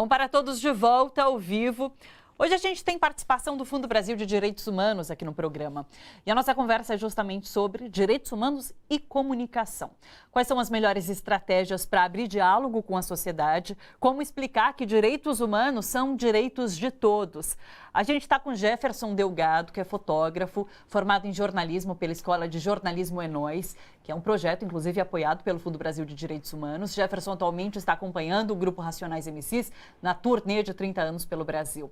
Bom, para todos de volta ao vivo. Hoje a gente tem participação do Fundo Brasil de Direitos Humanos aqui no programa. E a nossa conversa é justamente sobre direitos humanos e comunicação. Quais são as melhores estratégias para abrir diálogo com a sociedade? Como explicar que direitos humanos são direitos de todos? A gente está com Jefferson Delgado, que é fotógrafo, formado em jornalismo pela Escola de Jornalismo Enóis, que é um projeto, inclusive, apoiado pelo Fundo Brasil de Direitos Humanos. Jefferson atualmente está acompanhando o Grupo Racionais MCs na turnê de 30 anos pelo Brasil.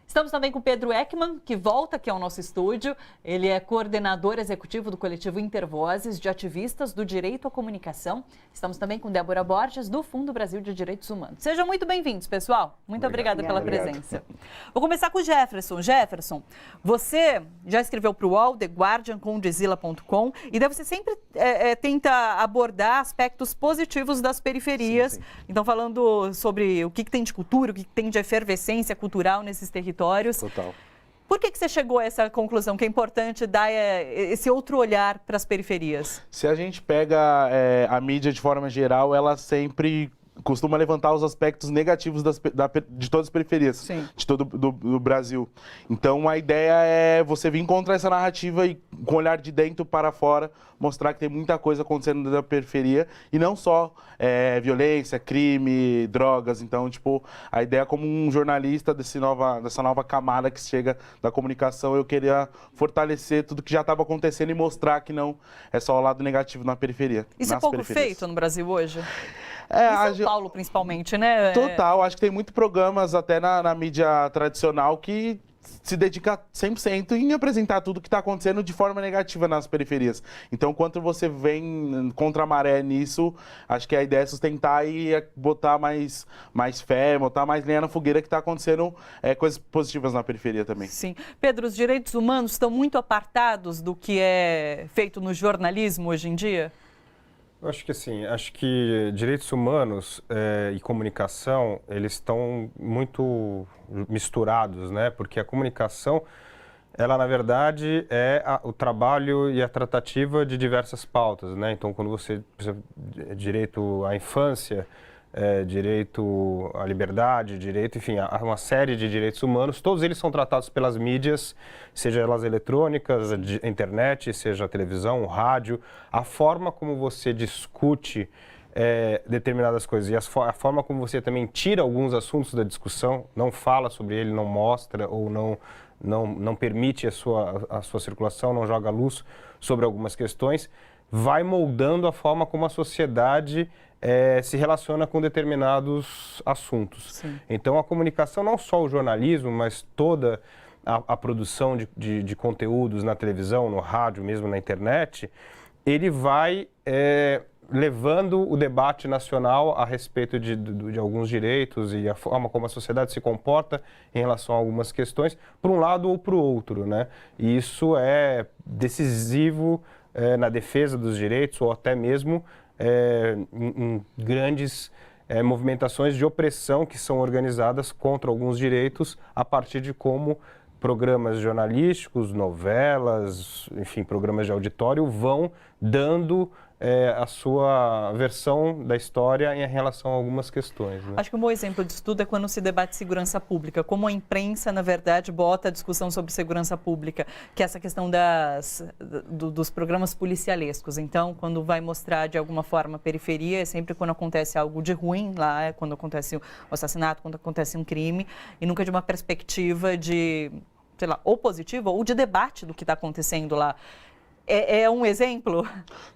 Estamos também com Pedro Ekman, que volta aqui ao nosso estúdio. Ele é coordenador executivo do coletivo Intervozes, de ativistas do direito à comunicação. Estamos também com Débora Borges, do Fundo Brasil de Direitos Humanos. Sejam muito bem-vindos, pessoal. Muito obrigada pela presença. Vou começar com o Jefferson. Jefferson, você já escreveu para o UOL, The Guardian, Condizila.com, e daí você sempre tenta abordar aspectos positivos das periferias. Sim. Então, falando sobre o que tem de cultura, o que tem de efervescência cultural nesses territórios. Total. Por que você chegou a essa conclusão que é importante dar esse outro olhar para as periferias? Se a gente pega a mídia de forma geral, ela sempre costuma levantar os aspectos negativos de todas as periferias, sim, de todo do Brasil. Então a ideia é você vir contra essa narrativa e com o olhar de dentro para fora mostrar que tem muita coisa acontecendo na periferia e não só violência, crime, drogas. Então, tipo, a ideia como um jornalista dessa nova camada que chega da comunicação, eu queria fortalecer tudo que já estava acontecendo e mostrar que não é só o lado negativo na periferia. Isso é pouco feito no Brasil hoje? Em São Paulo, principalmente, né? Total. Acho que tem muitos programas até na mídia tradicional que se dedica 100% em apresentar tudo que está acontecendo de forma negativa nas periferias. Então, quando você vem contra a maré nisso, acho que a ideia é sustentar e botar mais fé, botar mais lenha na fogueira que está acontecendo coisas positivas na periferia também. Sim. Pedro, os direitos humanos estão muito apartados do que é feito no jornalismo hoje em dia? Eu acho que assim, direitos humanos e comunicação, eles estão muito misturados, né? Porque a comunicação, ela na verdade é o trabalho e a tratativa de diversas pautas, né? Então, quando você direito à infância, direito à liberdade, enfim, há uma série de direitos humanos, todos eles são tratados pelas mídias, seja elas eletrônicas, a internet, seja a televisão, o rádio, a forma como você discute determinadas coisas e a forma como você também tira alguns assuntos da discussão, não fala sobre ele, não mostra ou não permite a sua circulação, não joga luz sobre algumas questões, vai moldando a forma como a sociedade se relaciona com determinados assuntos. Sim. Então, a comunicação, não só o jornalismo, mas toda a produção de conteúdos na televisão, no rádio, mesmo na internet, ele vai levando o debate nacional a respeito de alguns direitos e a forma como a sociedade se comporta em relação a algumas questões, para um lado ou para o outro, né? E isso é decisivo na defesa dos direitos ou até mesmo em grandes movimentações de opressão que são organizadas contra alguns direitos a partir de como programas jornalísticos, novelas, enfim, programas de auditório vão dando a sua versão da história em relação a algumas questões, né? Acho que um bom exemplo disso tudo é quando se debate segurança pública, como a imprensa, na verdade, bota a discussão sobre segurança pública, que é essa questão dos programas policialescos. Então, quando vai mostrar de alguma forma a periferia, é sempre quando acontece algo de ruim lá, é quando acontece o assassinato, quando acontece um crime, e nunca de uma perspectiva de, sei lá, ou positiva ou de debate do que está acontecendo lá. É um exemplo?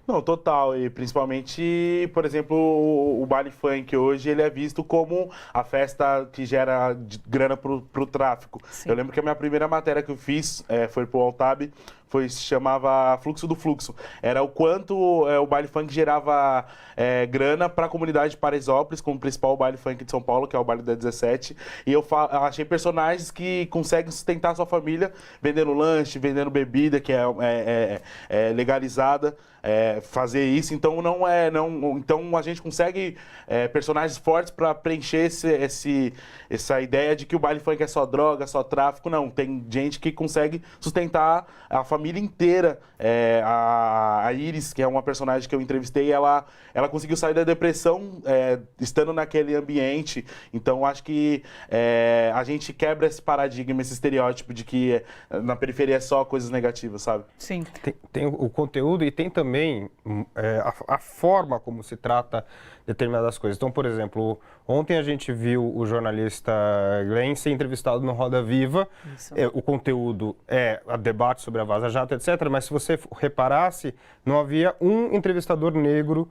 Não, total. E principalmente, por exemplo, o baile funk hoje, ele é visto como a festa que gera grana pro tráfico. Sim. Eu lembro que a minha primeira matéria que eu fiz foi pro Altab, se chamava Fluxo do Fluxo. Era o quanto o baile funk gerava grana para a comunidade de Paraisópolis, como principal baile funk de São Paulo, que é o baile da 17. E eu achei personagens que conseguem sustentar a sua família vendendo lanche, vendendo bebida, que é legalizada. fazer isso, então então a gente consegue personagens fortes para preencher essa ideia de que o baile funk é só droga, só tráfico. Não, tem gente que consegue sustentar a família inteira. A Iris, que é uma personagem que eu entrevistei, ela conseguiu sair da depressão estando naquele ambiente. Então acho que a gente quebra esse paradigma, esse estereótipo de que na periferia é só coisas negativas, sabe? Sim. Tem o conteúdo e tem também a forma como se trata determinadas coisas. Então, por exemplo, ontem a gente viu o jornalista Glenn ser entrevistado no Roda Viva. O conteúdo é a debate sobre a Vaza Jato, etc. Mas se você reparasse, não havia um entrevistador negro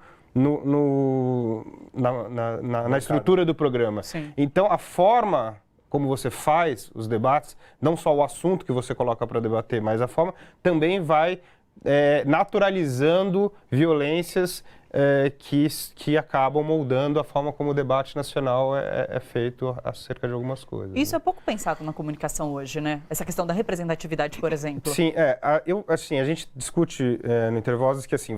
na estrutura do programa. Sim. Então, a forma como você faz os debates, não só o assunto que você coloca para debater, mas a forma também vai naturalizando violências que acabam moldando a forma como o debate nacional é feito acerca de algumas coisas. Isso é pouco pensado na comunicação hoje, né? Essa questão da representatividade, por exemplo. Sim, a gente discute no Intervozes que assim,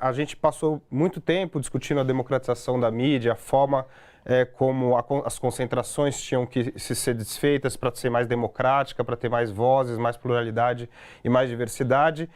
a gente passou muito tempo discutindo a democratização da mídia, a forma como as concentrações tinham que ser desfeitas para ser mais democrática, para ter mais vozes, mais pluralidade e mais diversidade.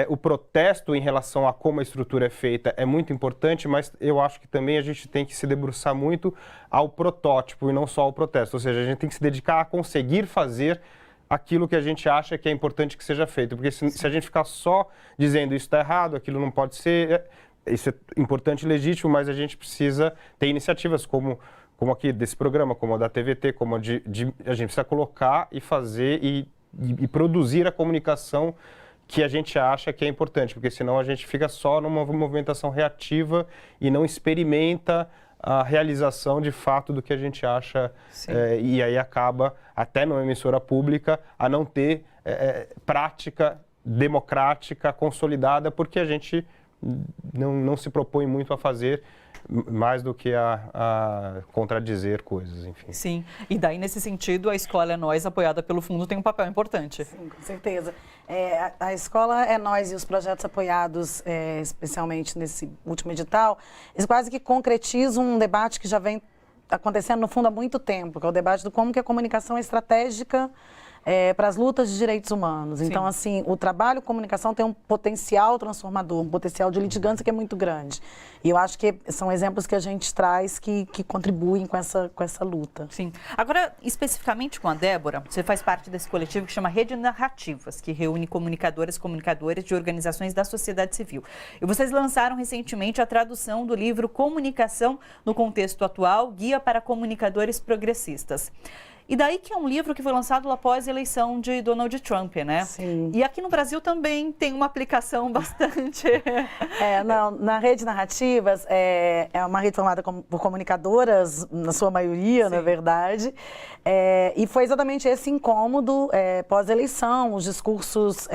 O protesto em relação a como a estrutura é feita é muito importante, mas eu acho que também a gente tem que se debruçar muito ao protótipo e não só ao protesto. Ou seja, a gente tem que se dedicar a conseguir fazer aquilo que a gente acha que é importante que seja feito. Porque se a gente ficar só dizendo isso está errado, aquilo não pode ser, isso é importante e legítimo, mas a gente precisa ter iniciativas como aqui desse programa, como a da TVT, como a gente precisa colocar e fazer e produzir a comunicação que a gente acha que é importante, porque senão a gente fica só numa movimentação reativa e não experimenta a realização de fato do que a gente acha, e aí acaba, até numa emissora pública, a não ter prática democrática consolidada, porque a gente não se propõe muito a fazer mais do que a contradizer coisas, enfim. Sim, e daí nesse sentido a Escola é Nós, apoiada pelo Fundo, tem um papel importante. Sim, com certeza. A Escola é Nós e os projetos apoiados, especialmente nesse último edital, eles quase que concretizam um debate que já vem acontecendo no fundo há muito tempo, que é o debate do como que a comunicação é estratégica para as lutas de direitos humanos. Sim. Então, assim, o trabalho comunicação tem um potencial transformador, um potencial de litigância que é muito grande. E eu acho que são exemplos que a gente traz que contribuem com essa luta. Sim. Agora, especificamente com a Débora, você faz parte desse coletivo que chama Rede Narrativas, que reúne comunicadoras e comunicadores de organizações da sociedade civil. E vocês lançaram recentemente a tradução do livro Comunicação no Contexto Atual, Guia para Comunicadores Progressistas. E daí que é um livro que foi lançado após a eleição de Donald Trump, né? Sim. E aqui no Brasil também tem uma aplicação bastante... Na Rede Narrativas, é uma rede formada por comunicadoras, na sua maioria, na verdade, e foi exatamente esse incômodo pós-eleição, os discursos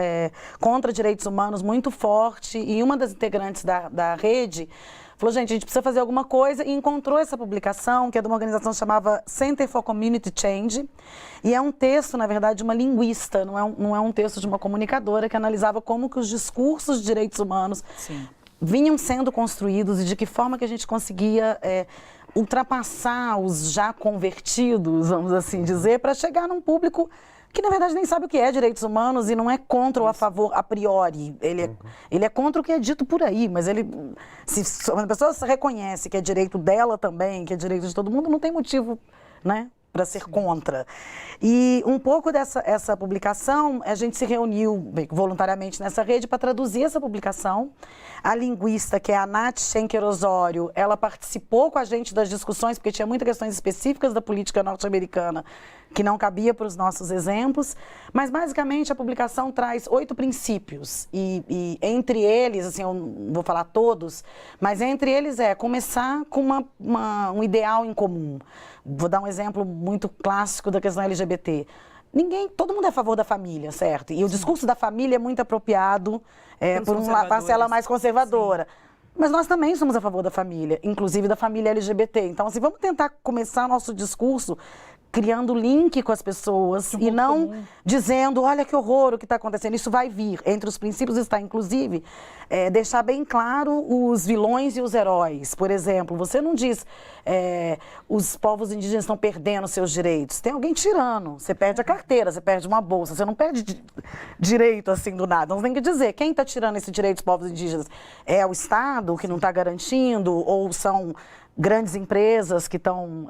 contra direitos humanos muito forte, e uma das integrantes da rede falou, gente, a gente precisa fazer alguma coisa, e encontrou essa publicação, que é de uma organização que chamava Center for Community Change, e é um texto, na verdade, de uma linguista, não é um texto de uma comunicadora, que analisava como que os discursos de direitos humanos vinham sendo construídos e de que forma que a gente conseguia ultrapassar os já convertidos, vamos assim dizer, para chegar num público que, na verdade, nem sabe o que é direitos humanos e não é contra ou a favor a priori. Ele é contra o que é dito por aí, mas se a pessoa reconhece que é direito dela também, que é direito de todo mundo, não tem motivo, né, para ser contra. E um pouco essa publicação, a gente se reuniu voluntariamente nessa rede para traduzir essa publicação. A linguista, que é a Nath Schenker-Osório, ela participou com a gente das discussões, porque tinha muitas questões específicas da política norte-americana que não cabia para os nossos exemplos, mas basicamente a publicação traz 8 princípios e entre eles, assim, eu não vou falar todos, mas entre eles começar com um ideal em comum. Vou dar um exemplo muito clássico da questão LGBT. Todo mundo é a favor da família, certo? E o discurso da família é muito apropriado por uma parcela mais conservadora. Sim. Mas nós também somos a favor da família, inclusive da família LGBT. Então, assim, vamos tentar começar nosso discurso criando link com as pessoas e não dizendo, olha que horror o que está acontecendo, isso vai vir. Entre os princípios está, inclusive, deixar bem claro os vilões e os heróis. Por exemplo, você não diz os povos indígenas estão perdendo seus direitos. Tem alguém tirando. Você perde a carteira, você perde uma bolsa, você não perde direito assim do nada. Então tem que dizer, quem está tirando esse direito dos povos indígenas? É o Estado que não está garantindo ou são grandes empresas que estão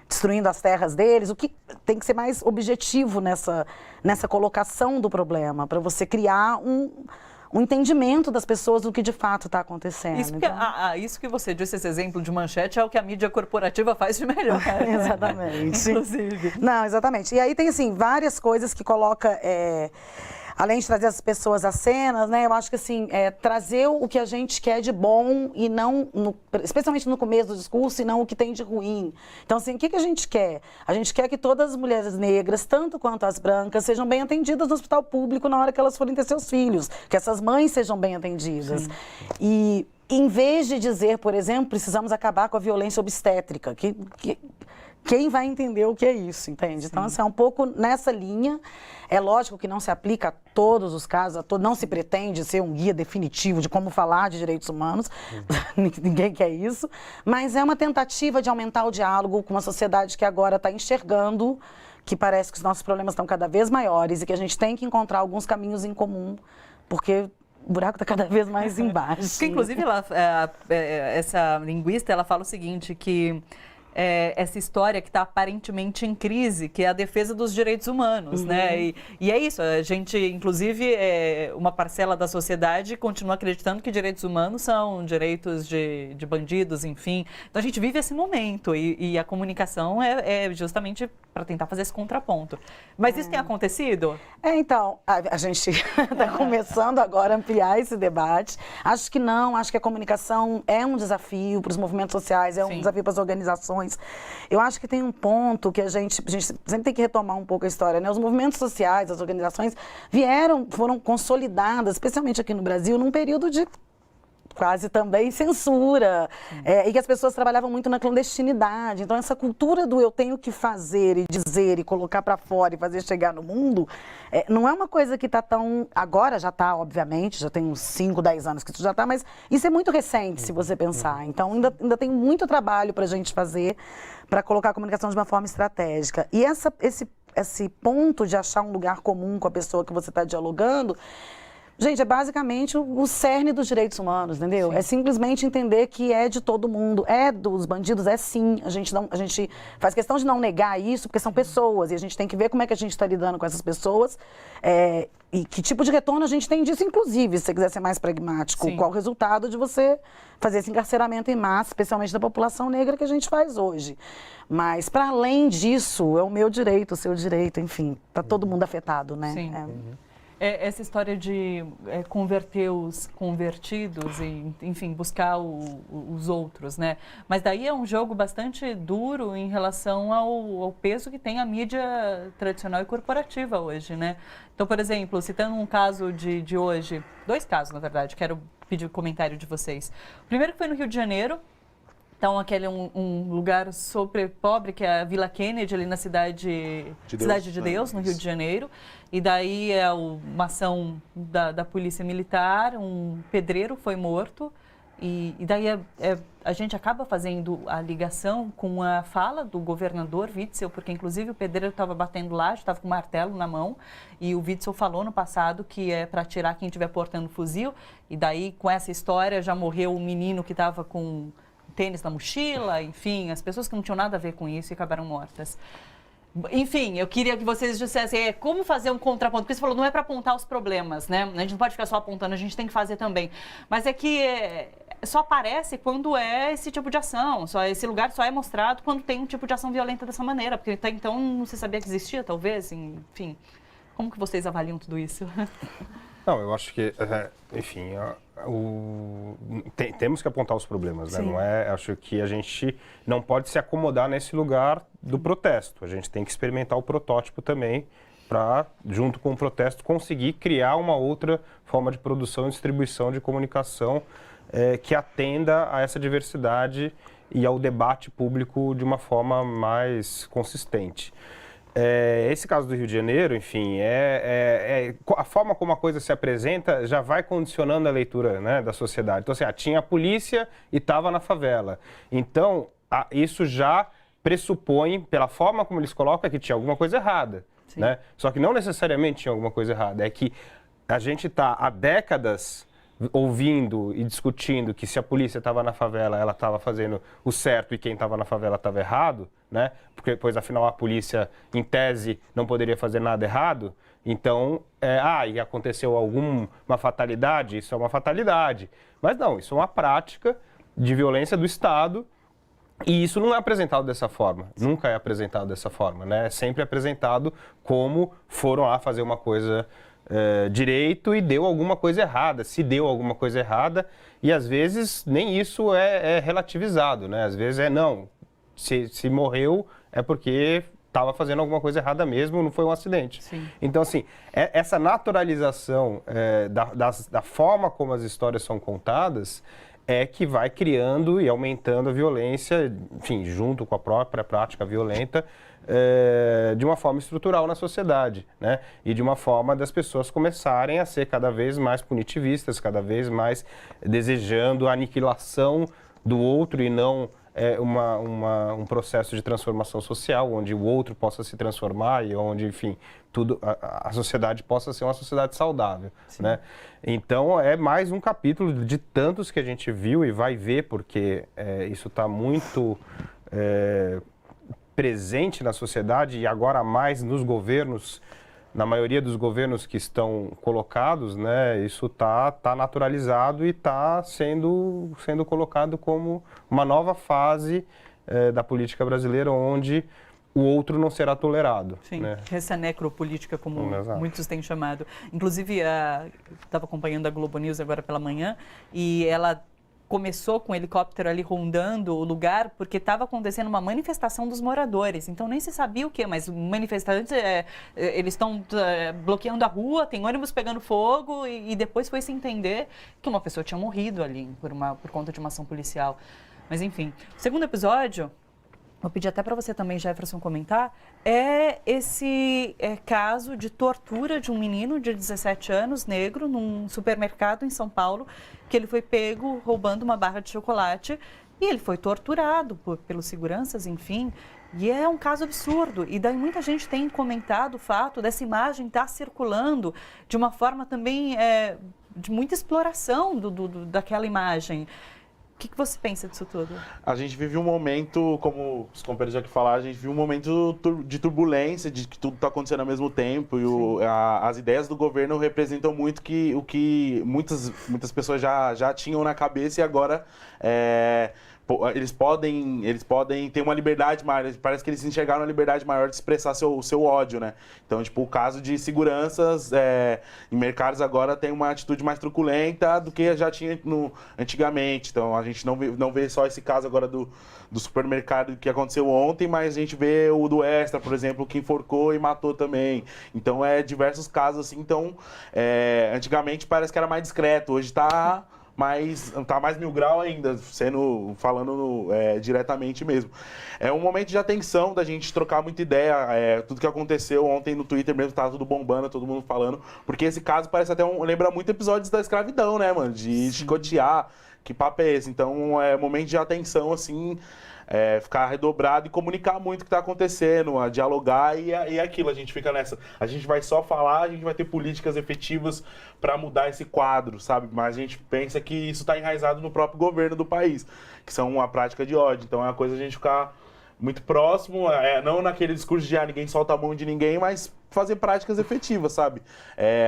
destruindo as terras deles? O que tem que ser mais objetivo nessa colocação do problema, para você criar um entendimento das pessoas do que de fato está acontecendo. Isso que você disse, esse exemplo de manchete, é o que a mídia corporativa faz de melhor. Exatamente. Inclusive. Não, exatamente. E aí tem, assim, várias coisas que coloca... Além de trazer as pessoas às cenas, né? Eu acho que, assim, trazer o que a gente quer de bom e não, especialmente no começo do discurso, e não o que tem de ruim. Então, assim, o que a gente quer? A gente quer que todas as mulheres negras, tanto quanto as brancas, sejam bem atendidas no hospital público na hora que elas forem ter seus filhos. Que essas mães sejam bem atendidas. Sim. E, em vez de dizer, por exemplo, precisamos acabar com a violência obstétrica, quem vai entender o que é isso, entende? Sim. Então, assim, é um pouco nessa linha. É lógico que não se aplica a todos os casos, não se pretende ser um guia definitivo de como falar de direitos humanos, ninguém quer isso, mas é uma tentativa de aumentar o diálogo com uma sociedade que agora está enxergando que parece que os nossos problemas estão cada vez maiores e que a gente tem que encontrar alguns caminhos em comum, porque o buraco está cada vez mais embaixo. Porque, inclusive, essa linguista, ela fala o seguinte, que essa história que está aparentemente em crise, que é a defesa dos direitos humanos, né? E é isso, a gente, inclusive, uma parcela da sociedade continua acreditando que direitos humanos são direitos de bandidos, enfim. Então, a gente vive esse momento e a comunicação é justamente para tentar fazer esse contraponto. Mas isso tem acontecido? Então, a gente está começando agora a ampliar esse debate. Acho que não, acho que a comunicação é um desafio para os movimentos sociais, um desafio para as organizações. Eu acho que tem um ponto que a gente sempre tem que retomar um pouco a história, né? Os movimentos sociais, as organizações foram consolidadas, especialmente aqui no Brasil, num período de quase também censura, e que as pessoas trabalhavam muito na clandestinidade. Então, essa cultura do eu tenho que fazer e dizer e colocar para fora e fazer chegar no mundo, não é uma coisa que está tão... Agora já está, obviamente, já tem uns 5, 10 anos que isso já está, mas isso é muito recente, se você pensar. Então, ainda tem muito trabalho para a gente fazer para colocar a comunicação de uma forma estratégica. E esse ponto de achar um lugar comum com a pessoa que você está dialogando, gente, é basicamente o cerne dos direitos humanos, entendeu? Sim. É simplesmente entender que é de todo mundo, é dos bandidos, sim. A gente faz questão de não negar isso, porque são pessoas, e a gente tem que ver como é que a gente está lidando com essas pessoas, e que tipo de retorno a gente tem disso, inclusive, se você quiser ser mais pragmático. Sim. Qual o resultado de você fazer esse encarceramento em massa, especialmente da população negra que a gente faz hoje. Mas, para além disso, é o meu direito, o seu direito, enfim, está todo mundo afetado, né? Sim. Essa história de converter os convertidos e, enfim, buscar os outros, né? Mas daí é um jogo bastante duro em relação ao peso que tem a mídia tradicional e corporativa hoje, né? Então, por exemplo, citando um caso de hoje, 2 casos, na verdade, quero pedir o comentário de vocês. O primeiro que foi no Rio de Janeiro. Então, aquele é um lugar super pobre, que é a Vila Kennedy, ali na Cidade de Deus, no Rio de Janeiro. E daí é uma ação da Polícia Militar, um pedreiro foi morto. E daí a gente acaba fazendo a ligação com a fala do governador Witzel, porque inclusive o pedreiro estava batendo lá, estava com o martelo na mão, e o Witzel falou no passado que é para atirar quem estiver portando fuzil. E daí, com essa história, já morreu um menino que estava com tênis na mochila, enfim, as pessoas que não tinham nada a ver com isso e acabaram mortas. Enfim, eu queria que vocês dissessem como fazer um contraponto, porque você falou, não é para apontar os problemas, né? A gente não pode ficar só apontando, a gente tem que fazer também. Mas é que só aparece quando é esse tipo de ação, esse lugar só é mostrado quando tem um tipo de ação violenta dessa maneira, porque até então não se sabia que existia, talvez, enfim. Como que vocês avaliam tudo isso? Não, eu acho que, enfim, temos que apontar os problemas, né? Não acho que a gente não pode se acomodar nesse lugar do protesto. A gente tem que experimentar o protótipo também para, junto com o protesto, conseguir criar uma outra forma de produção e distribuição de comunicação que atenda a essa diversidade e ao debate público de uma forma mais consistente. Esse caso do Rio de Janeiro, enfim, a forma como a coisa se apresenta já vai condicionando a leitura, né, da sociedade. Então, assim, tinha a polícia e estava na favela. Então, isso já pressupõe, pela forma como eles colocam, que tinha alguma coisa errada. Né? Só que não necessariamente tinha alguma coisa errada. É que a gente está há décadas ouvindo e discutindo que se a polícia estava na favela, ela estava fazendo o certo e quem estava na favela estava errado, né? Porque, pois, afinal, a polícia, em tese, não poderia fazer nada errado. Então, e aconteceu alguma fatalidade? Isso é uma fatalidade. Mas não, isso é uma prática de violência do Estado e isso não é apresentado dessa forma. Nunca é apresentado dessa forma, né? É sempre apresentado como foram lá fazer uma coisa direito e deu alguma coisa errada, se deu alguma coisa errada, e às vezes nem isso é relativizado, né? Às vezes não, se morreu é porque estava fazendo alguma coisa errada mesmo, não foi um acidente. Sim. Então, assim, essa naturalização da forma como as histórias são contadas é que vai criando e aumentando a violência, enfim, junto com a própria prática violenta, de uma forma estrutural na sociedade, né? E de uma forma das pessoas começarem a ser cada vez mais punitivistas, cada vez mais desejando a aniquilação do outro e não um processo de transformação social, onde o outro possa se transformar e onde, enfim, a sociedade possa ser uma sociedade saudável, né? Então, é mais um capítulo de tantos que a gente viu e vai ver, porque isso está muito presente na sociedade e agora mais nos governos, na maioria dos governos que estão colocados, né, isso está naturalizado e está sendo colocado como uma nova fase da política brasileira, onde o outro não será tolerado. Sim, né? Essa necropolítica, como Exato. muitos têm chamado. Inclusive, estava acompanhando a Globo News agora pela manhã e ela começou com o helicóptero ali rondando o lugar porque estava acontecendo uma manifestação dos moradores. Então, nem se sabia o que, mas manifestantes, eles estão bloqueando a rua, tem ônibus pegando fogo e depois foi se entender que uma pessoa tinha morrido ali por conta de uma ação policial. Mas, enfim, o segundo episódio, vou pedir até para você também, Jefferson, comentar, esse caso de tortura de um menino de 17 anos, negro, num supermercado em São Paulo, que ele foi pego roubando uma barra de chocolate e ele foi torturado pelos seguranças, enfim. E é um caso absurdo. E daí muita gente tem comentado o fato dessa imagem estar circulando de uma forma também de muita exploração daquela imagem. O que você pensa disso tudo? A gente vive um momento, como os companheiros já que falaram, a gente vive um momento de turbulência, de que tudo está acontecendo ao mesmo tempo. E as ideias do governo representam muito o que muitas pessoas já tinham na cabeça e agora eles podem ter uma liberdade maior. Parece que eles enxergaram a liberdade maior de expressar seu ódio, né? Então, tipo, o caso de seguranças em mercados agora tem uma atitude mais truculenta do que já tinha antigamente. Então, a gente não vê só esse caso agora do supermercado que aconteceu ontem, mas a gente vê o do Extra, por exemplo, que enforcou e matou também. Então, diversos casos assim. Então, antigamente parece que era mais discreto. Hoje tá mais mil grau ainda, falando diretamente mesmo. É um momento de atenção, da gente trocar muita ideia. Tudo que aconteceu ontem no Twitter mesmo, tava tudo bombando, todo mundo falando. Porque esse caso parece até lembra muito episódios da escravidão, né, mano? De chicotear. Que papo é esse? Então, é um momento de atenção, assim, ficar redobrado e comunicar muito o que está acontecendo, a dialogar e aquilo, a gente fica nessa. A gente vai só falar, a gente vai ter políticas efetivas para mudar esse quadro, sabe? Mas a gente pensa que isso está enraizado no próprio governo do país, que são a prática de ódio. Então é uma coisa a gente ficar muito próximo, não naquele discurso de ninguém solta a mão de ninguém, mas fazer práticas efetivas, sabe?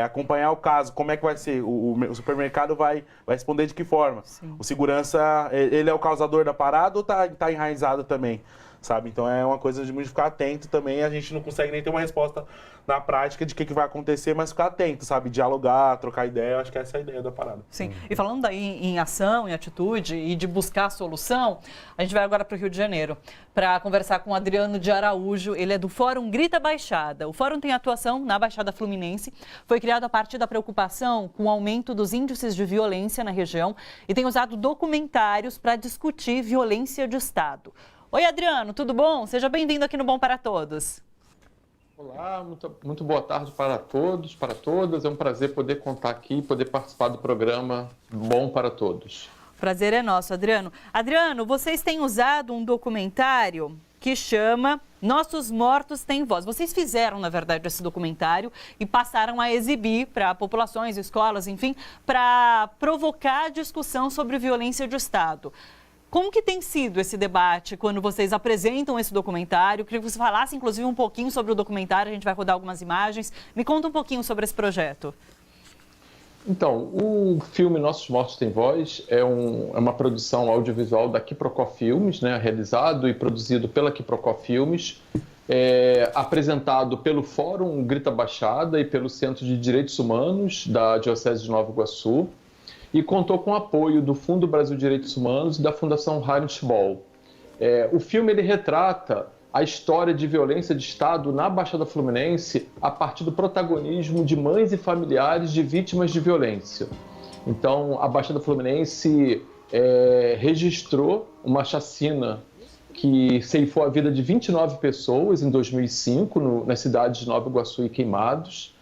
Acompanhar o caso, como é que vai ser, o supermercado vai responder de que forma? Sim. O segurança, ele é o causador da parada ou tá enraizado também? sabe? Então é uma coisa de muito ficar atento também, a gente não consegue nem ter uma resposta na prática de o que vai acontecer, mas ficar atento, sabe? Dialogar, trocar ideia, eu acho que essa é a ideia da parada. Sim, e falando aí em ação, em atitude e de buscar a solução, a gente vai agora para o Rio de Janeiro para conversar com o Adriano de Araújo, ele é do Fórum Grita Baixada. O Fórum tem atuação na Baixada Fluminense, foi criado a partir da preocupação com o aumento dos índices de violência na região e tem usado documentários para discutir violência de Estado. Oi, Adriano, tudo bom? Seja bem-vindo aqui no Bom para Todos. Olá, muito boa tarde para todos, para todas. É um prazer poder contar aqui, poder participar do programa Bom para Todos. Prazer é nosso, Adriano. Adriano, vocês têm usado um documentário que chama Nossos Mortos Têm Voz. Vocês fizeram, na verdade, esse documentário e passaram a exibir para populações, escolas, enfim, para provocar discussão sobre violência de Estado. Como que tem sido esse debate quando vocês apresentam esse documentário? Eu queria que você falasse, inclusive, um pouquinho sobre o documentário, a gente vai rodar algumas imagens. Me conta um pouquinho sobre esse projeto. Então, o filme Nossos Mortos Têm Voz é uma produção audiovisual da Quiprocó Filmes, né, realizado e produzido pela Quiprocó Filmes, apresentado pelo Fórum Grita Baixada e pelo Centro de Direitos Humanos da Diocese de Nova Iguaçu, e contou com o apoio do Fundo Brasil Direitos Humanos e da Fundação Heinrich Böll. O filme ele retrata a história de violência de Estado na Baixada Fluminense a partir do protagonismo de mães e familiares de vítimas de violência. Então, a Baixada Fluminense registrou uma chacina que ceifou a vida de 29 pessoas em 2005, nas cidades de Nova Iguaçu e Queimados.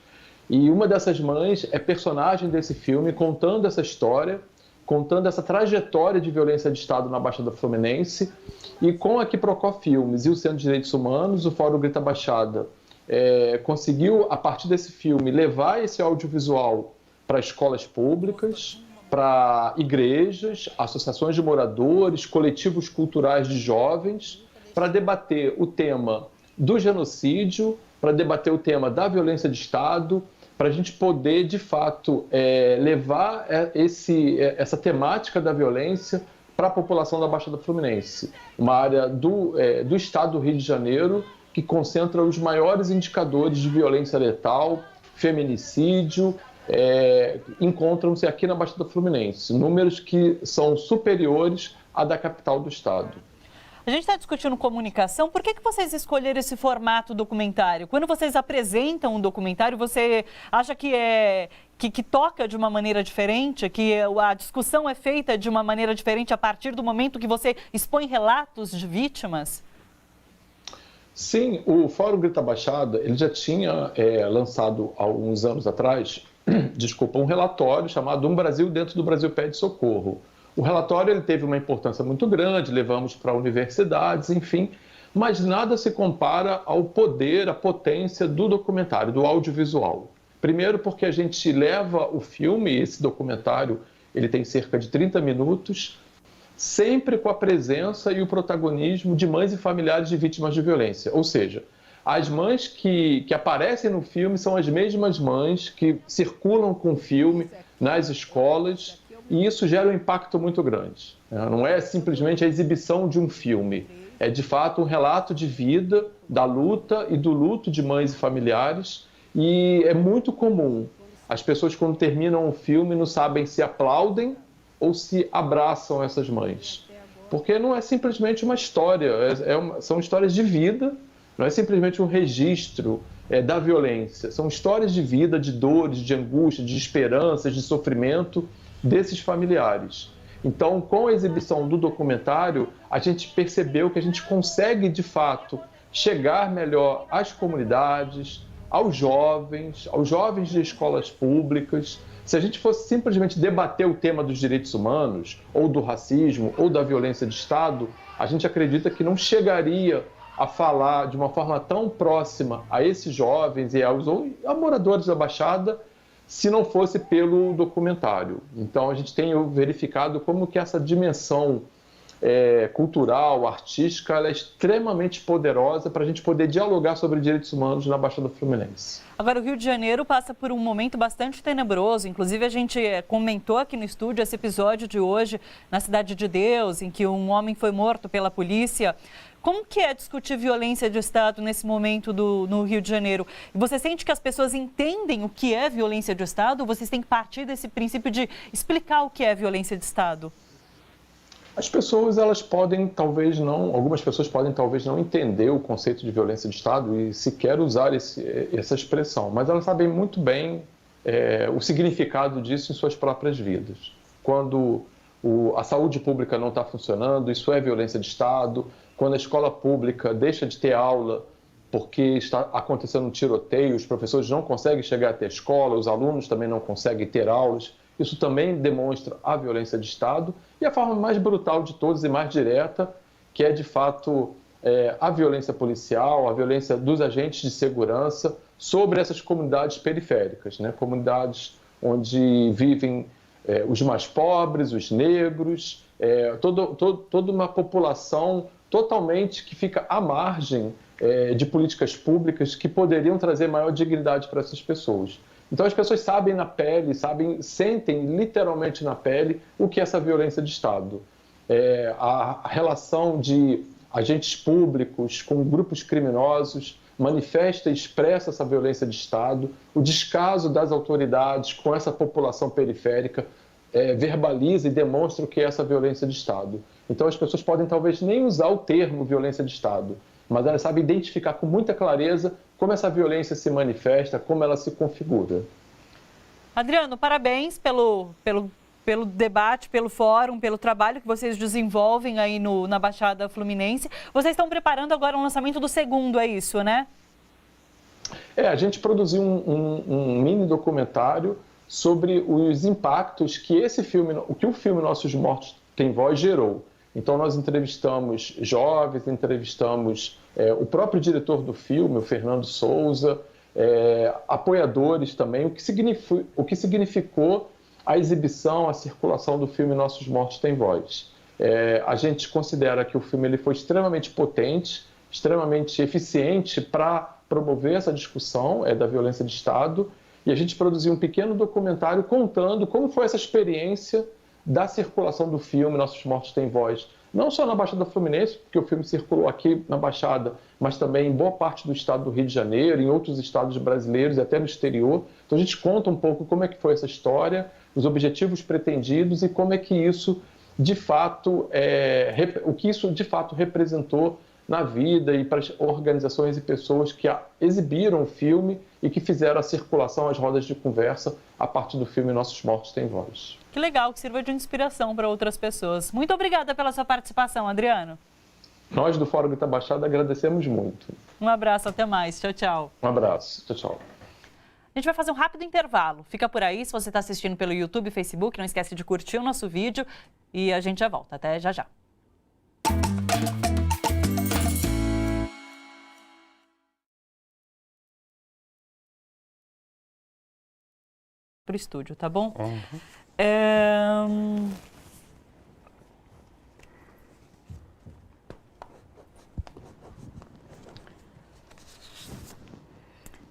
E uma dessas mães é personagem desse filme, contando essa história, contando essa trajetória de violência de Estado na Baixada Fluminense. E com a Quiprocó Filmes e o Centro de Direitos Humanos, o Fórum Grita Baixada conseguiu, a partir desse filme, levar esse audiovisual para escolas públicas, para igrejas, associações de moradores, coletivos culturais de jovens, para debater o tema do genocídio, para debater o tema da violência de Estado, para a gente poder, de fato, levar essa temática da violência para a população da Baixada Fluminense, uma área do estado do Rio de Janeiro que concentra os maiores indicadores de violência letal, feminicídio, encontram-se aqui na Baixada Fluminense, números que são superiores à da capital do estado. A gente está discutindo comunicação. Por que vocês escolheram esse formato documentário? Quando vocês apresentam um documentário, você acha que toca de uma maneira diferente? Que a discussão é feita de uma maneira diferente a partir do momento que você expõe relatos de vítimas? Sim, o Fórum Grita Baixada ele já tinha lançado há alguns anos atrás, um relatório chamado Um Brasil Dentro do Brasil Pede Socorro. O relatório ele teve uma importância muito grande, levamos para universidades, enfim, mas nada se compara ao poder, à potência do documentário, do audiovisual. Primeiro porque a gente leva o filme, esse documentário, ele tem cerca de 30 minutos, sempre com a presença e o protagonismo de mães e familiares de vítimas de violência. Ou seja, as mães que aparecem no filme são as mesmas mães que circulam com o filme nas escolas, e isso gera um impacto muito grande. Não é simplesmente a exibição de um filme, é de fato um relato de vida, da luta e do luto de mães e familiares, e é muito comum. As pessoas, quando terminam o filme, não sabem se aplaudem ou se abraçam essas mães. Porque não é simplesmente uma história, são histórias de vida, não é simplesmente um registro da violência. São histórias de vida, de dores, de angústia, de esperanças, de sofrimento desses familiares. Então, com a exibição do documentário, a gente percebeu que a gente consegue, de fato, chegar melhor às comunidades, aos jovens de escolas públicas. Se a gente fosse simplesmente debater o tema dos direitos humanos, ou do racismo, ou da violência de Estado, a gente acredita que não chegaria a falar de uma forma tão próxima a esses jovens e a moradores da Baixada, se não fosse pelo documentário. Então, a gente tem verificado como que essa dimensão cultural, artística, ela é extremamente poderosa para a gente poder dialogar sobre direitos humanos na Baixada Fluminense. Agora, o Rio de Janeiro passa por um momento bastante tenebroso. Inclusive, a gente comentou aqui no estúdio esse episódio de hoje na Cidade de Deus, em que um homem foi morto pela polícia. Como que é discutir violência de Estado nesse momento no Rio de Janeiro? Você sente que as pessoas entendem o que é violência de Estado? Ou vocês têm que partir desse princípio de explicar o que é violência de Estado? As pessoas, elas podem talvez não, algumas pessoas podem talvez não entender o conceito de violência de Estado e sequer usar essa expressão, mas elas sabem muito bem o significado disso em suas próprias vidas. Quando a saúde pública não está funcionando, isso é violência de Estado. Quando a escola pública deixa de ter aula porque está acontecendo um tiroteio, os professores não conseguem chegar até a escola, os alunos também não conseguem ter aulas, isso também demonstra a violência de Estado. E a forma mais brutal de todas e mais direta, que é de fato a violência policial, a violência dos agentes de segurança sobre essas comunidades periféricas, né? Comunidades onde vivem os mais pobres, os negros, toda uma população totalmente que fica à margem de políticas públicas que poderiam trazer maior dignidade para essas pessoas. Então as pessoas sabem na pele, sentem literalmente na pele o que é essa violência de Estado. A relação de agentes públicos com grupos criminosos manifesta e expressa essa violência de Estado, o descaso das autoridades com essa população periférica verbaliza e demonstra o que é essa violência de Estado. Então as pessoas podem talvez nem usar o termo violência de Estado, mas elas sabem identificar com muita clareza como essa violência se manifesta, como ela se configura. Adriano, parabéns pelo debate, pelo fórum, pelo trabalho que vocês desenvolvem aí na Baixada Fluminense. Vocês estão preparando agora o lançamento do segundo, é isso, né? A gente produziu um mini documentário sobre os impactos que o filme Nossos Mortos Têm Voz gerou. Então, nós entrevistamos jovens, entrevistamos o próprio diretor do filme, o Fernando Souza, apoiadores também, o que significou a exibição, a circulação do filme Nossos Mortos Têm Voz. A gente considera que o filme ele foi extremamente potente, extremamente eficiente para promover essa discussão da violência de Estado, e a gente produziu um pequeno documentário contando como foi essa experiência da circulação do filme Nossos Mortos Têm Voz, não só na Baixada Fluminense, porque o filme circulou aqui na Baixada, mas também em boa parte do estado do Rio de Janeiro, em outros estados brasileiros e até no exterior. Então a gente conta um pouco como é que foi essa história, os objetivos pretendidos e como é que isso, de fato, o que isso de fato representou na vida e para as organizações e pessoas que exibiram o filme e que fizeram a circulação, as rodas de conversa a partir do filme Nossos Mortos Têm Voz. Que legal, que sirva de inspiração para outras pessoas. Muito obrigada pela sua participação, Adriano. Nós do Fórum Grita Baixada agradecemos muito. Um abraço, até mais. Tchau, tchau. Um abraço. Tchau, tchau. A gente vai fazer um rápido intervalo. Fica por aí, se você está assistindo pelo YouTube e Facebook, não esquece de curtir o nosso vídeo e a gente já volta. Até já já. Pro estúdio, tá bom? Uhum.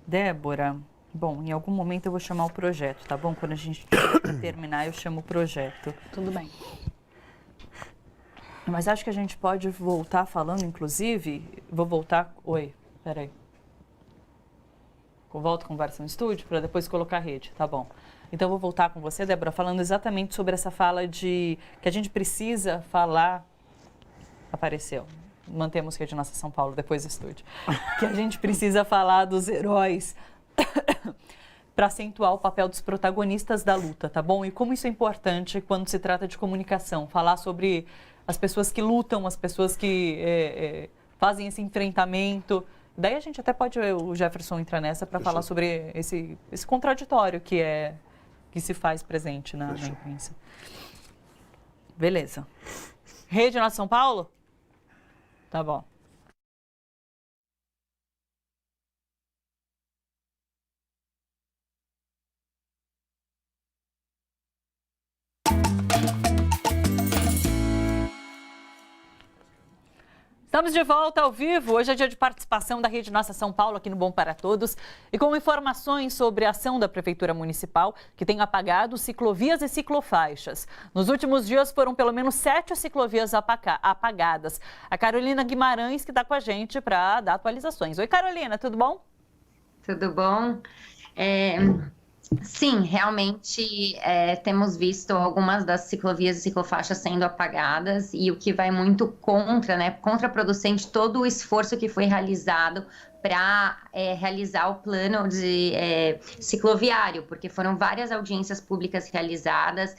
Débora, bom, em algum momento eu vou chamar o projeto, tá bom? Quando a gente terminar, eu chamo o projeto. Tudo bem. Mas acho que a gente pode voltar falando, inclusive, vou voltar... Oi, peraí. Eu volto com conversa no estúdio para depois colocar a rede, tá bom. Então, eu vou voltar com você, Débora, falando exatamente sobre essa fala de que a gente precisa falar... Apareceu. Mantemos Rede Nossa São Paulo, depois do estúdio. Que a gente precisa falar dos heróis para acentuar o papel dos protagonistas da luta, tá bom? E como isso é importante quando se trata de comunicação. Falar sobre as pessoas que lutam, as pessoas que fazem esse enfrentamento... Daí a gente até pode, o Jefferson entrar nessa para falar sobre esse contraditório que se faz presente na imprensa. Beleza. Rede Nossa São Paulo? Tá bom. Estamos de volta ao vivo. Hoje é dia de participação da Rede Nossa São Paulo aqui no Bom para Todos e com informações sobre a ação da Prefeitura Municipal que tem apagado ciclovias e ciclofaixas. Nos últimos dias foram pelo menos 7 ciclovias apagadas. A Carolina Guimarães que está com a gente para dar atualizações. Oi, Carolina, tudo bom? Tudo bom? Sim, realmente temos visto algumas das ciclovias e ciclofaixas sendo apagadas e o que vai muito contraproducente todo o esforço que foi realizado para realizar o plano de cicloviário, porque foram várias audiências públicas realizadas,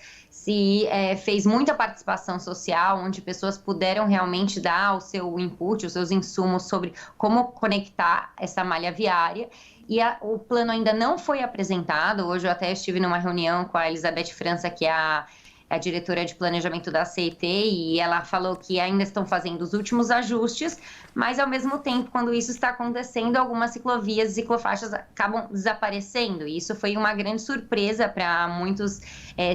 fez muita participação social, onde pessoas puderam realmente dar o seu input, os seus insumos sobre como conectar essa malha viária. E o plano ainda não foi apresentado. Hoje eu até estive numa reunião com a Elizabeth França, que é a diretora de planejamento da CET, e ela falou que ainda estão fazendo os últimos ajustes, mas ao mesmo tempo, quando isso está acontecendo, algumas ciclovias e ciclofaixas acabam desaparecendo. E isso foi uma grande surpresa para muitos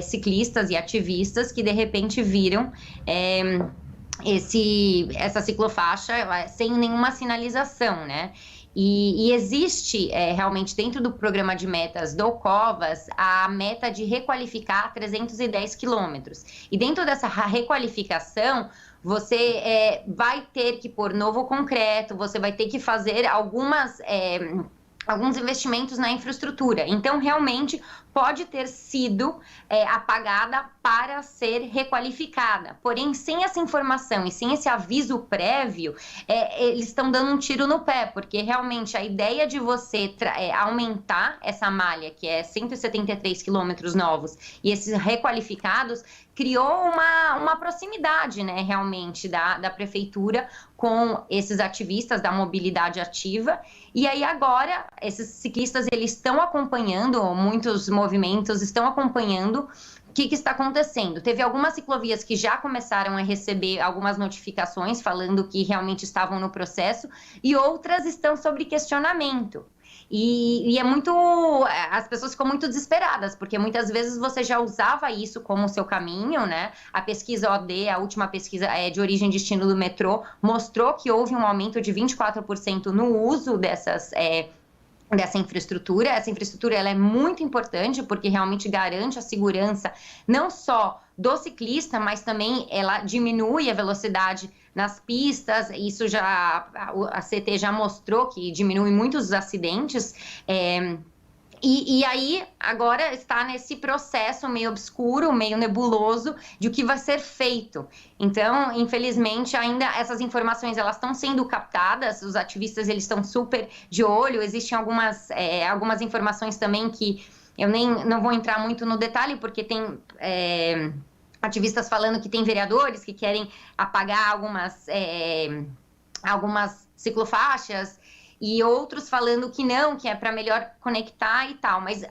ciclistas e ativistas que de repente viram essa ciclofaixa sem nenhuma sinalização, né? E existe realmente dentro do programa de metas do Covas a meta de requalificar 310 quilômetros. E dentro dessa requalificação, você vai ter que pôr novo concreto, você vai ter que fazer alguns investimentos na infraestrutura. Então, realmente, pode ter sido apagada para ser requalificada. Porém, sem essa informação e sem esse aviso prévio, eles estão dando um tiro no pé, porque realmente a ideia de você aumentar essa malha, que é 173 quilômetros novos, e esses requalificados, criou uma proximidade, né, realmente, da prefeitura com esses ativistas da mobilidade ativa. E aí agora, esses ciclistas, eles estão acompanhando, muitos movimentos estão acompanhando o que está acontecendo. Teve algumas ciclovias que já começaram a receber algumas notificações falando que realmente estavam no processo e outras estão sob questionamento. E as pessoas ficam muito desesperadas, porque muitas vezes você já usava isso como seu caminho, né? A pesquisa OD, a última pesquisa de origem e destino do metrô, mostrou que houve um aumento de 24% no uso dessa infraestrutura. Essa infraestrutura ela é muito importante porque realmente garante a segurança não só do ciclista, mas também ela diminui a velocidade nas pistas. Isso a CT já mostrou que diminui muitos os acidentes. E aí, agora está nesse processo meio obscuro, meio nebuloso de o que vai ser feito. Então, infelizmente, ainda essas informações elas estão sendo captadas, os ativistas eles estão super de olho, existem algumas informações também que eu não vou entrar muito no detalhe, porque tem ativistas falando que tem vereadores que querem apagar algumas ciclofaixas, e outros falando que não, que é para melhor conectar e tal. Mas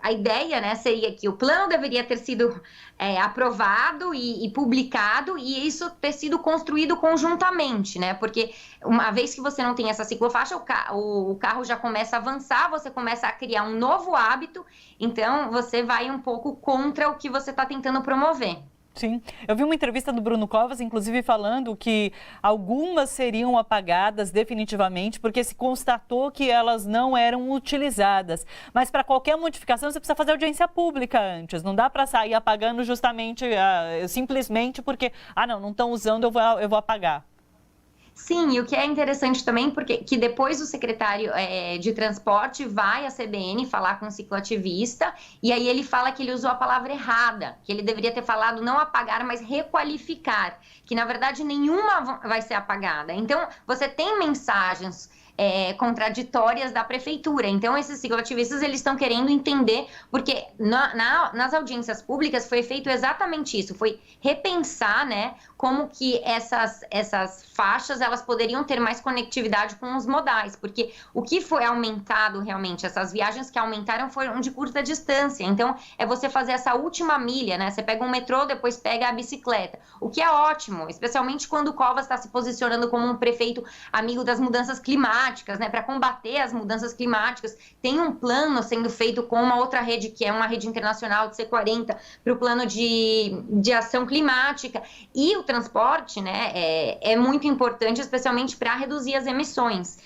a ideia, né, seria que o plano deveria ter sido aprovado e publicado e isso ter sido construído conjuntamente, né? Porque uma vez que você não tem essa ciclofaixa, o carro já começa a avançar, você começa a criar um novo hábito, então você vai um pouco contra o que você está tentando promover. Sim, eu vi uma entrevista do Bruno Covas, inclusive falando que algumas seriam apagadas definitivamente porque se constatou que elas não eram utilizadas. Mas para qualquer modificação você precisa fazer audiência pública antes, não dá para sair apagando justamente, simplesmente porque, não estão usando, eu vou apagar. Sim, e o que é interessante também, porque que depois o secretário de transporte vai à CBN falar com o cicloativista, e aí ele fala que ele usou a palavra errada, que ele deveria ter falado não apagar, mas requalificar, que na verdade nenhuma vai ser apagada. Então, você tem mensagens contraditórias da prefeitura. Então, esses cicloativistas, eles estão querendo entender, porque nas audiências públicas foi feito exatamente isso, foi repensar, né, como que essas faixas, elas poderiam ter mais conectividade com os modais, porque o que foi aumentado realmente, essas viagens que aumentaram foram de curta distância, então é você fazer essa última milha, né, você pega um metrô, depois pega a bicicleta, o que é ótimo, especialmente quando o Covas está se posicionando como um prefeito amigo das mudanças climáticas, climáticas, né, para combater as mudanças climáticas. Tem um plano sendo feito com uma outra rede, que é uma rede internacional de C40, para o plano de ação climática. E o transporte, né, é muito importante, especialmente para reduzir as emissões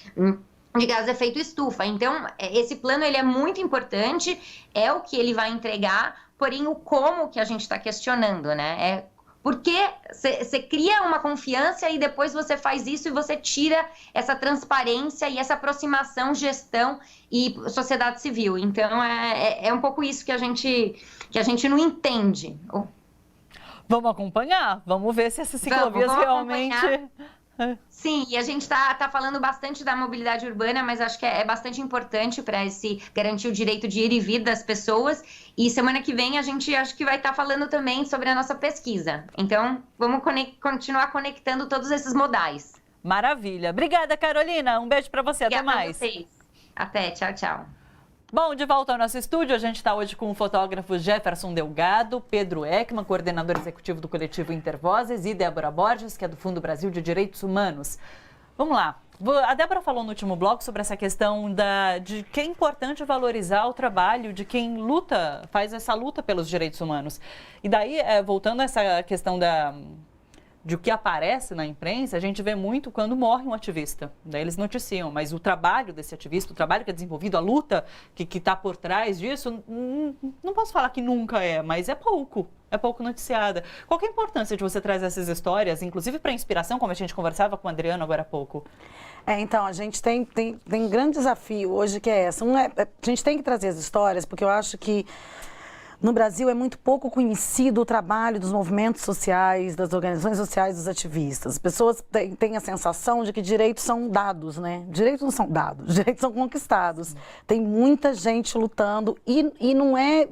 de gás de efeito estufa. Então, esse plano ele é muito importante, é o que ele vai entregar, porém o como que a gente está questionando, né? Porque você cria uma confiança e depois você faz isso e você tira essa transparência e essa aproximação, gestão e sociedade civil. Então, é um pouco isso que a gente não entende. Vamos acompanhar? Vamos ver se essas ciclovias realmente... Sim, e a gente está falando bastante da mobilidade urbana, mas acho que é bastante importante para garantir o direito de ir e vir das pessoas. E semana que vem a gente acho que vai estar falando também sobre a nossa pesquisa. Então, vamos continuar conectando todos esses modais. Maravilha. Obrigada, Carolina. Um beijo para você. Obrigada até mais. A vocês. Até, tchau, tchau. Bom, de volta ao nosso estúdio, a gente está hoje com o fotógrafo Jefferson Delgado, Pedro Ekman, coordenador executivo do coletivo Intervozes, e Débora Borges, que é do Fundo Brasil de Direitos Humanos. Vamos lá. A Débora falou no último bloco sobre essa questão de que é importante valorizar o trabalho de quem luta, faz essa luta pelos direitos humanos. E daí, voltando a essa questão de o que aparece na imprensa, a gente vê muito quando morre um ativista. Daí eles noticiam, mas o trabalho desse ativista, o trabalho que é desenvolvido, a luta que está por trás disso, não posso falar que nunca mas é pouco noticiada. Qual que é a importância de você trazer essas histórias, inclusive para inspiração, como a gente conversava com o Adriano agora há pouco? Então, a gente tem um grande desafio hoje que é essa. A gente tem que trazer as histórias, porque eu acho que no Brasil é muito pouco conhecido o trabalho dos movimentos sociais, das organizações sociais, dos ativistas. As pessoas têm a sensação de que direitos são dados, né? Direitos não são dados, direitos são conquistados. Tem muita gente lutando e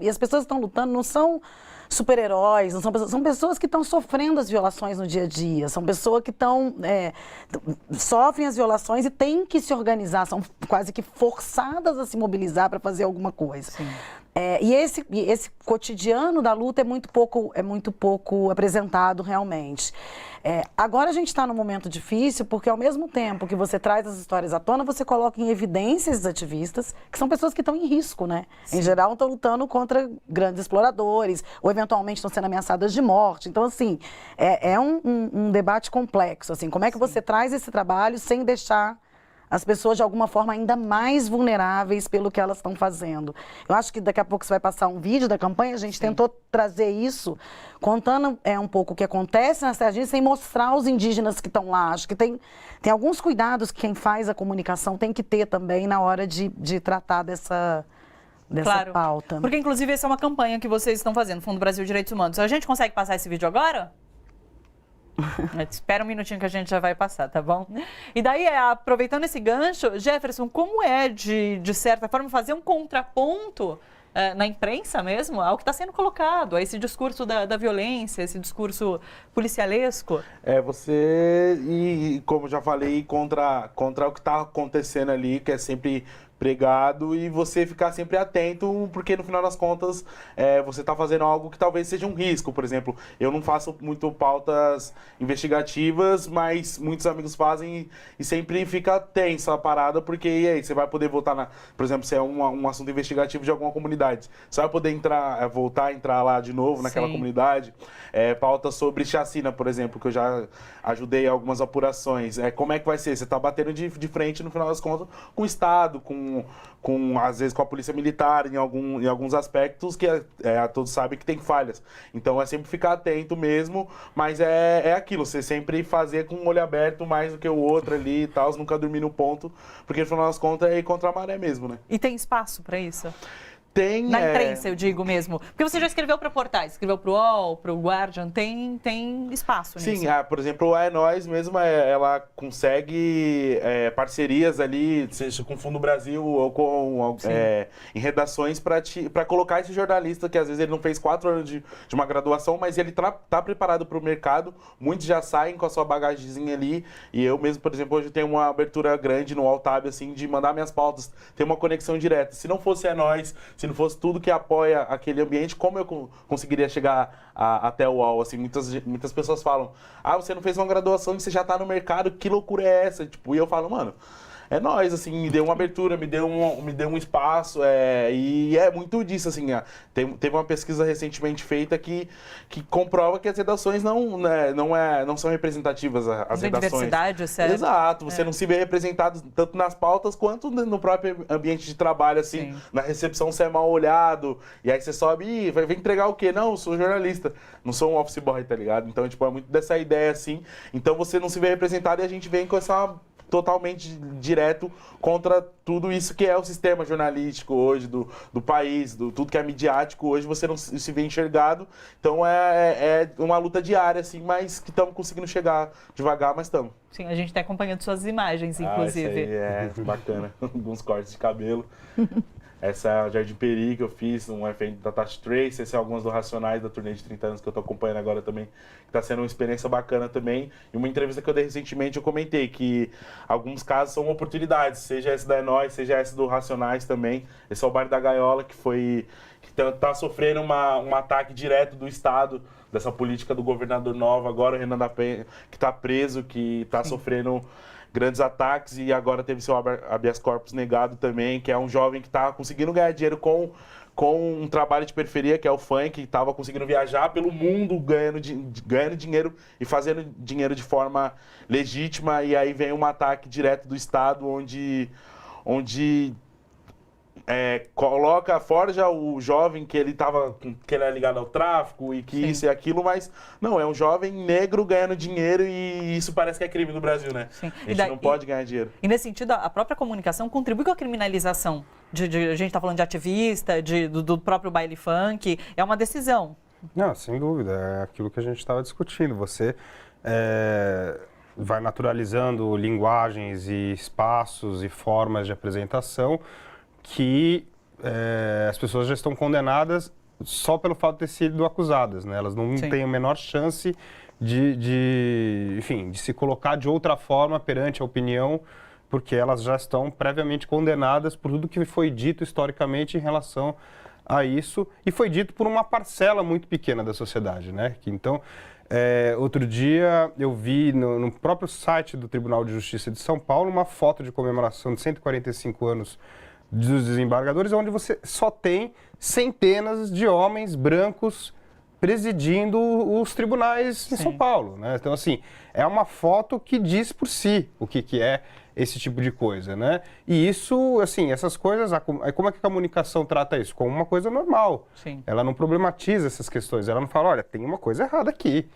as pessoas que estão lutando não são super-heróis, são pessoas que estão sofrendo as violações no dia a dia, são pessoas que sofrem as violações e têm que se organizar, são quase que forçadas a se mobilizar para fazer alguma coisa. Sim. E esse cotidiano da luta é muito pouco apresentado realmente. Agora a gente está num momento difícil porque ao mesmo tempo que você traz as histórias à tona, você coloca em evidência esses ativistas, que são pessoas que estão em risco, né? Sim. Em geral estão lutando contra grandes exploradores ou eventualmente estão sendo ameaçadas de morte. Então, assim, é um debate complexo. Assim, como é que você traz esse trabalho sem deixar as pessoas, de alguma forma, ainda mais vulneráveis pelo que elas estão fazendo. Eu acho que daqui a pouco você vai passar um vídeo da campanha, a gente tentou trazer isso, contando um pouco o que acontece na cidade, sem mostrar os indígenas que estão lá. Acho que tem alguns cuidados que quem faz a comunicação tem que ter também na hora de tratar dessa pauta. Porque, inclusive, essa é uma campanha que vocês estão fazendo, Fundo Brasil Direitos Humanos. A gente consegue passar esse vídeo agora? Espera um minutinho que a gente já vai passar, tá bom? E daí, aproveitando esse gancho, Jefferson, como de certa forma, fazer um contraponto na imprensa mesmo ao que está sendo colocado, a esse discurso da violência, esse discurso policialesco? Você, como já falei, contra o que está acontecendo ali, que é sempre pregado, e você ficar sempre atento, porque no final das contas você está fazendo algo que talvez seja um risco. Por exemplo, eu não faço muito pautas investigativas, mas muitos amigos fazem e sempre fica tensa a parada, porque e aí, você vai poder voltar por exemplo, se é um assunto investigativo de alguma comunidade, você vai poder voltar a entrar lá de novo naquela comunidade. Pautas sobre chacina, por exemplo, que eu já ajudei algumas apurações. Como é que vai ser? Você está batendo de frente, no final das contas, com o Estado, às vezes com a polícia militar, em alguns aspectos que todos sabem que tem falhas. Então é sempre ficar atento mesmo, mas é aquilo, você sempre fazer com um olho aberto mais do que o outro ali e tal, nunca dormir no ponto, porque no final das contas é ir contra a maré mesmo, né? E tem espaço para isso? Tem, na imprensa, eu digo mesmo. Porque você já escreveu para portais, escreveu para o UOL, para o Guardian, tem espaço nisso. Sim, por exemplo, a É Nós mesmo, ela consegue parcerias ali, seja com o Fundo Brasil ou em redações para colocar esse jornalista, que às vezes ele não fez 4 anos de uma graduação, mas ele tá preparado para o mercado, muitos já saem com a sua bagagemzinha ali, e eu mesmo, por exemplo, hoje tenho uma abertura grande no Altab, assim, de mandar minhas pautas, ter uma conexão direta. Se não fosse É Nós, se não fosse tudo que apoia aquele ambiente, como eu conseguiria chegar até o UOL? Assim, muitas pessoas falam, você não fez uma graduação e você já está no mercado, que loucura é essa? Tipo, e eu falo, mano, é nóis, assim, me deu uma abertura, me deu um espaço, e é muito disso, assim, teve uma pesquisa recentemente feita que comprova que as redações não são representativas, as redações. Diversidade, sério. Exato, você não se vê representado tanto nas pautas quanto no próprio ambiente de trabalho, assim, na recepção você é mal olhado, e aí você sobe e vem entregar o quê? Não, eu sou jornalista, não sou um office boy, tá ligado? Então, tipo, é muito dessa ideia, assim, então você não se vê representado e a gente vem com essa totalmente direto contra tudo isso que é o sistema jornalístico hoje do país, tudo que é midiático hoje, você não se vê enxergado. Então é uma luta diária, assim, mas que estamos conseguindo chegar devagar, mas estamos. Sim, a gente está acompanhando suas imagens, inclusive. Isso aí é bacana. Alguns cortes de cabelo. Essa é a Jardim Peri, que eu fiz, um evento da Tati Trace. Esse é algumas do Racionais, da turnê de 30 anos que eu tô acompanhando agora também, que está sendo uma experiência bacana também. E uma entrevista que eu dei recentemente, eu comentei que alguns casos são oportunidades, seja esse da É Nóis, seja esse do Racionais também. Esse é o Baile da Gaiola, que tá sofrendo um ataque direto do Estado, dessa política do governador Nova, agora o Renan da Penha, que está preso, que está sofrendo grandes ataques, e agora teve seu habeas corpus negado também, que é um jovem que está conseguindo ganhar dinheiro com um trabalho de periferia, que é o funk, que estava conseguindo viajar pelo mundo, ganhando dinheiro e fazendo dinheiro de forma legítima, e aí vem um ataque direto do Estado, onde forja o jovem que ele era ligado ao tráfico e que isso e aquilo, mas não, é um jovem negro ganhando dinheiro, e isso parece que é crime no Brasil, né? Sim. A gente não pode ganhar dinheiro. E nesse sentido, a própria comunicação contribui com a criminalização. A gente está falando de ativista, do próprio baile funk, é uma decisão. Não, sem dúvida, é aquilo que a gente estava discutindo. Você vai naturalizando linguagens e espaços e formas de apresentação que as pessoas já estão condenadas só pelo fato de ter sido acusadas, né? Elas não têm a menor chance de se colocar de outra forma perante a opinião, porque elas já estão previamente condenadas por tudo que foi dito historicamente em relação a isso, e foi dito por uma parcela muito pequena da sociedade, né? Então, outro dia eu vi no próprio site do Tribunal de Justiça de São Paulo uma foto de comemoração de 145 anos dos desembargadores, onde você só tem centenas de homens brancos presidindo os tribunais em São Paulo, né? Então, assim, é uma foto que diz por si o que é esse tipo de coisa, né? E isso, assim, essas coisas, como é que a comunicação trata isso? Como uma coisa normal. Sim. Ela não problematiza essas questões, ela não fala, olha, tem uma coisa errada aqui.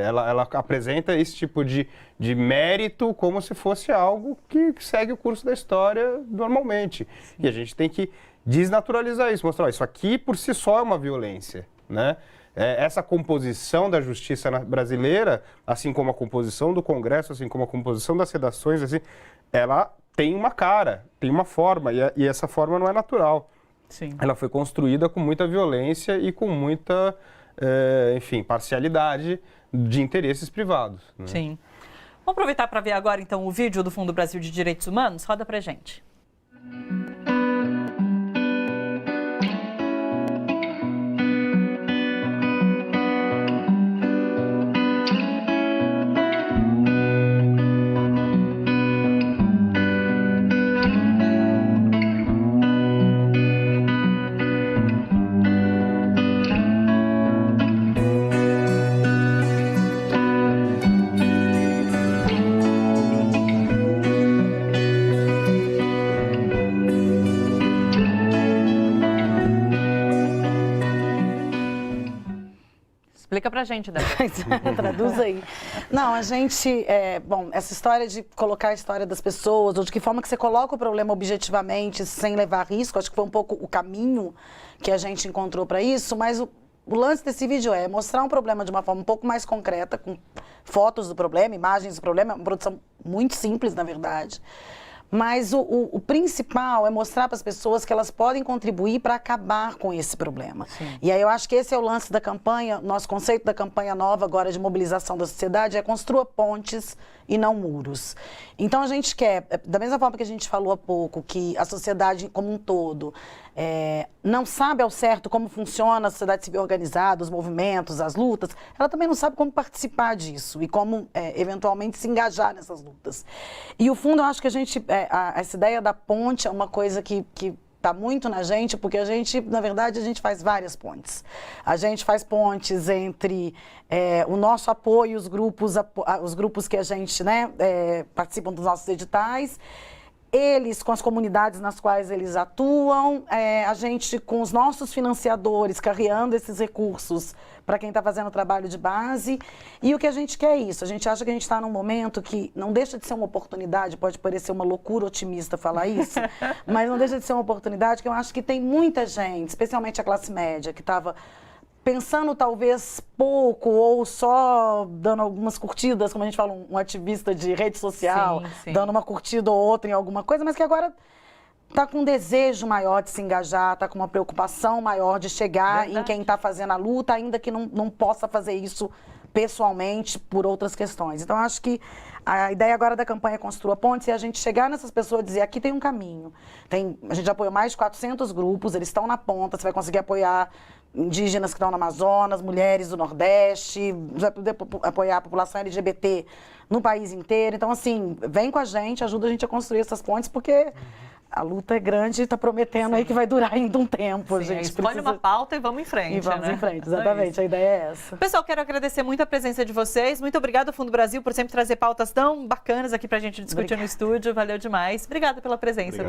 Ela apresenta esse tipo de mérito como se fosse algo que segue o curso da história normalmente. E a gente tem que desnaturalizar isso, mostrar, isso aqui por si só é uma violência, né? Essa composição da justiça brasileira, assim como a composição do Congresso, assim como a composição das redações, assim, ela tem uma cara, tem uma forma, e essa forma não é natural. Sim. Ela foi construída com muita violência e com muita, parcialidade de interesses privados, né? Sim. Vamos aproveitar para ver agora, então, o vídeo do Fundo Brasil de Direitos Humanos? Roda pra gente. Explica pra gente, Débora. Traduz aí. Não, a gente... essa história de colocar a história das pessoas, ou de que forma que você coloca o problema objetivamente, sem levar risco, acho que foi um pouco o caminho que a gente encontrou para isso, mas o lance desse vídeo é mostrar um problema de uma forma um pouco mais concreta, com fotos do problema, imagens do problema, uma produção muito simples, na verdade. Mas o principal é mostrar para as pessoas que elas podem contribuir para acabar com esse problema. Sim. E aí eu acho que esse é o lance da campanha, nosso conceito da campanha nova agora de mobilização da sociedade é construa pontes e não muros. Então a gente quer, da mesma forma que a gente falou há pouco, que a sociedade como um todo não sabe ao certo como funciona a sociedade civil organizada, os movimentos, as lutas, ela também não sabe como participar disso e como eventualmente se engajar nessas lutas. E o fundo, eu acho que a gente essa ideia da ponte é uma coisa que está muito na gente, porque a gente, na verdade, a gente faz várias pontes. A gente faz pontes entre o nosso apoio, os grupos que a gente, né, participam dos nossos editais, eles com as comunidades nas quais eles atuam, a gente com os nossos financiadores carreando esses recursos para quem está fazendo o trabalho de base. E o que a gente quer é isso. A gente acha que a gente está num momento que não deixa de ser uma oportunidade, pode parecer uma loucura otimista falar isso, mas não deixa de ser uma oportunidade que eu acho que tem muita gente, especialmente a classe média, que estava pensando talvez pouco ou só dando algumas curtidas, como a gente fala, um ativista de rede social, sim. dando uma curtida ou outra em alguma coisa, mas que agora está com um desejo maior de se engajar, está com uma preocupação maior de chegar em quem está fazendo a luta, ainda que não possa fazer isso pessoalmente por outras questões. Então, acho que a ideia agora da campanha Construa Pontes é a gente chegar nessas pessoas e dizer, aqui tem um caminho. A gente apoiou mais de 400 grupos, eles estão na ponta, você vai conseguir apoiar indígenas que estão no Amazonas, mulheres do Nordeste, vai poder apoiar a população LGBT no país inteiro. Então, assim, vem com a gente, ajuda a gente a construir essas pontes, porque a luta é grande e está prometendo aí que vai durar ainda um tempo. Sim, a gente escolhe uma pauta e vamos em frente. E vamos né? em frente, exatamente. A ideia é essa. Pessoal, quero agradecer muito a presença de vocês. Muito obrigada, Fundo Brasil, por sempre trazer pautas tão bacanas aqui para a gente discutir no estúdio. Valeu demais. Obrigada pela presença, pessoal.